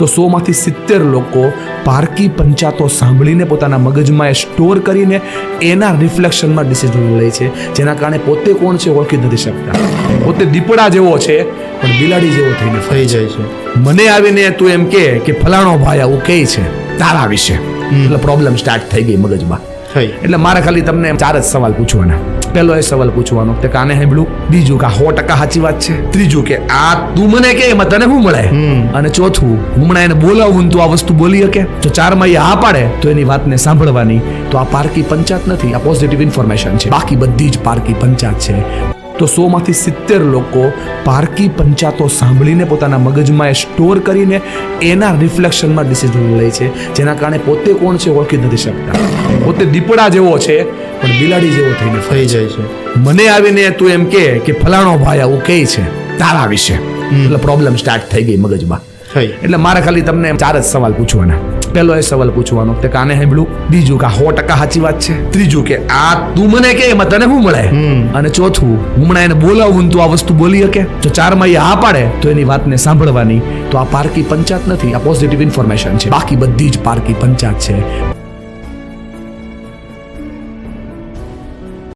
તો 100માંથી 70 લોકો પારકી પંચાતો સાંભળીને પોતાના મગજમાં એ સ્ટોર કરીને એના રિફ્લેક્શનમાં ડિસિઝન લે છે, જેના કારણે પોતે કોણ છે ઓળખી નથી શકતા. પોતે દીપડા જેવો છે પણ બિલાડી જેવો થઈને થઈ જાય છે. મને આવીને તું એમ કે ફલાણો ભાઈ આવું કહે છે તારા વિશે, એટલે પ્રોબ્લેમ સ્ટાર્ટ થઈ ગઈ મગજમાં. એટલે મારે ખાલી તમને 4 જ સવાલ પૂછવાના. પહેલો એ સવાલ પૂછવાનો કે કાને સાંભળ્યું, બીજું કે 100% સાચી વાત છે, ત્રીજું કે આ તું મને કે એમાં તને શું મળે, અને ચોથું હું હમણાં એને બોલાવું તું આ વસ્તુ બોલી શકે. તો 4માં એ હા પાડે તો એની વાતને સાંભળવાની. તો આ પારકી પંચાત નથી, આ પોઝિટિવ ઇન્ફોર્મેશન છે. બાકી બધી જ પારકી પંચાત છે. તો 100માંથી 70 લોકો પારકી પંચાતો સાંભળીને પોતાના મગજમાં એ સ્ટોર કરીને એના રિફ્લેક્શનમાં ડિસિઝન લે છે, જેના કારણે પોતે કોણ છે ઓળખી નથી શકતા. પોતે દીપડા જેવો છે પણ બિલાડી જેવો થઈને થઈ જાય છે. મને આવીને તું એમ કે ફલાણો ભાઈ આવું કહે છે તારા વિશે, એટલે પ્રોબ્લેમ સ્ટાર્ટ થઈ ગઈ મગજમાં. એટલે મારે ખાલી તમને 4 જ સવાલ પૂછવાના. પહેલો એ સવાલ પૂછવાનો કે કાને સાંભળ્યું, બીજું કે 100% સાચી વાત છે, ત્રીજું કે આ તું મને કે એમાં તને શું મળે, અને ચોથું હું હમણાં એને બોલાવું તું આ વસ્તુ બોલી શકે. તો 4માં એ હા પાડે તો એની વાતને સાંભળવાની. તો આ પારકી પંચાત નથી, આ પોઝિટિવ ઇન્ફોર્મેશન છે. બાકી બધી જ પારકી પંચાત છે.